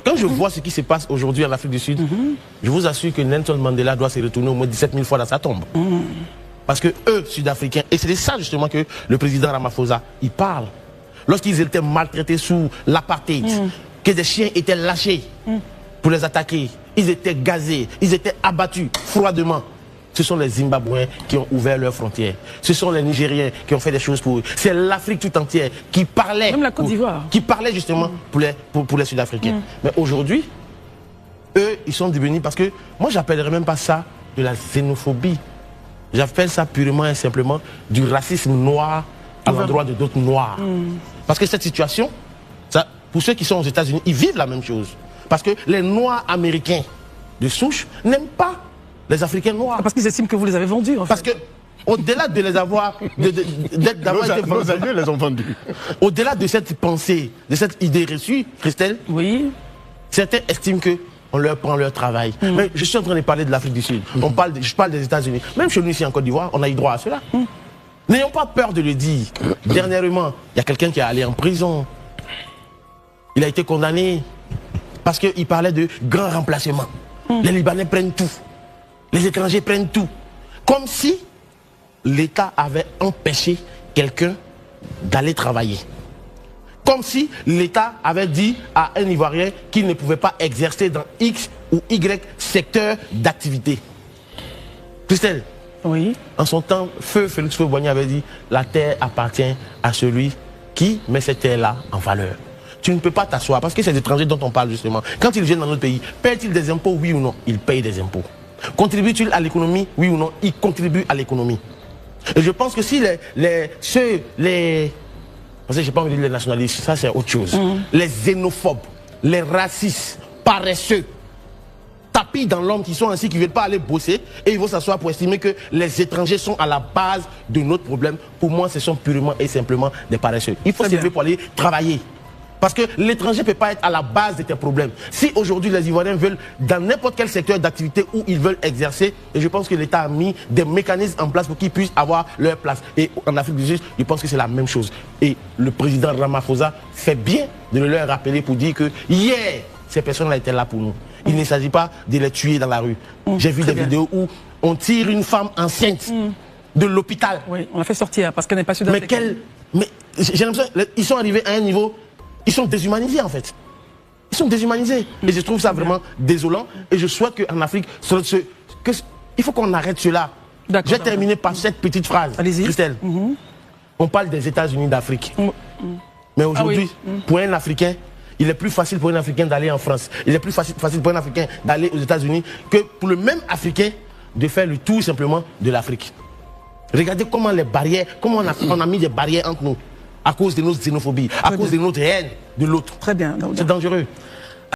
Quand je vois ce qui se passe aujourd'hui en Afrique du Sud, je vous assure que Nelson Mandela doit se retourner au moins 17 000 fois dans sa tombe. Parce que eux, Sud-Africains, et c'est de ça justement que le président Ramaphosa, il parle. Lorsqu'ils étaient maltraités sous l'apartheid, que des chiens étaient lâchés pour les attaquer, ils étaient gazés, ils étaient abattus froidement. Ce sont les Zimbabwéens qui ont ouvert leurs frontières. Ce sont les Nigériens qui ont fait des choses pour eux. C'est l'Afrique tout entière qui parlait. Même la Côte d'Ivoire. Qui parlait justement pour les Sud-Africains. Mais aujourd'hui, eux, ils sont devenus... Parce que moi, j'appellerais même pas ça de la xénophobie. J'appelle ça purement et simplement du racisme noir à l'endroit de d'autres noirs. Parce que cette situation, ça, pour ceux qui sont aux États-Unis, ils vivent la même chose. Parce que les Noirs américains de souche n'aiment pas les Africains noirs. Parce qu'ils estiment que vous les avez vendus, en fait. Parce que, au-delà de les avoir... Nos aïeux les ont vendus. Au-delà de cette pensée, de cette idée reçue, Christelle, oui. Certains estiment qu'on leur prend leur travail. Mais je suis en train de parler de l'Afrique du Sud. Je parle des États-Unis. Même chez nous ici en Côte d'Ivoire, on a eu droit à cela. N'ayons pas peur de le dire. Dernièrement, il y a quelqu'un qui est allé en prison. Il a été condamné parce qu'il parlait de grand remplacement. Les Libanais prennent tout. Les étrangers prennent tout. Comme si l'État avait empêché quelqu'un d'aller travailler. Comme si l'État avait dit à un Ivoirien qu'il ne pouvait pas exercer dans X ou Y secteur d'activité. Christelle, oui. En son temps, Félix Houphouët-Boigny avait dit « La terre appartient à celui qui met cette terre-là en valeur ». Tu ne peux pas t'asseoir, parce que ces étrangers dont on parle justement, quand ils viennent dans notre pays, paient-ils des impôts, oui ou non? Ils payent des impôts. Contribuent-ils à l'économie, oui ou non? Ils contribuent à l'économie. Et je pense que si parce que j'ai pas envie de dire les nationalistes, ça c'est autre chose. Les xénophobes, les racistes, paresseux, tapis dans l'homme qui sont ainsi, qui ne veulent pas aller bosser, et ils vont s'asseoir pour estimer que les étrangers sont à la base de notre problème. Pour moi, ce sont purement et simplement des paresseux. Il faut s'élever pour aller travailler. Parce que l'étranger ne peut pas être à la base de tes problèmes. Si aujourd'hui les Ivoiriens veulent, dans n'importe quel secteur d'activité où ils veulent exercer, et je pense que l'État a mis des mécanismes en place pour qu'ils puissent avoir leur place. Et en Afrique du Sud, je pense que c'est la même chose. Et le président Ramaphosa fait bien de le leur rappeler pour dire que hier, ces personnes-là étaient là pour nous. Il ne s'agit pas de les tuer dans la rue. J'ai vu des vidéos où on tire une femme enceinte de l'hôpital. Oui, on l'a fait sortir parce qu'elle n'est pas sud-africaine. Mais j'ai l'impression qu'ils sont arrivés à un niveau... Ils sont déshumanisés en fait. Ils sont déshumanisés. Et je trouve ça vraiment désolant. Et je souhaite qu'en Afrique, il faut qu'on arrête cela. J'ai terminé par cette petite phrase. Christelle, on parle des États-Unis d'Afrique. Mais aujourd'hui, pour un Africain, il est plus facile pour un Africain d'aller en France. Il est plus facile pour un Africain d'aller aux États-Unis que pour le même Africain de faire le tour simplement de l'Afrique. Regardez comment les barrières, comment on a mis des barrières entre nous. À cause de notre xénophobie, à cause de notre haine de l'autre. Très bien. C'est dangereux.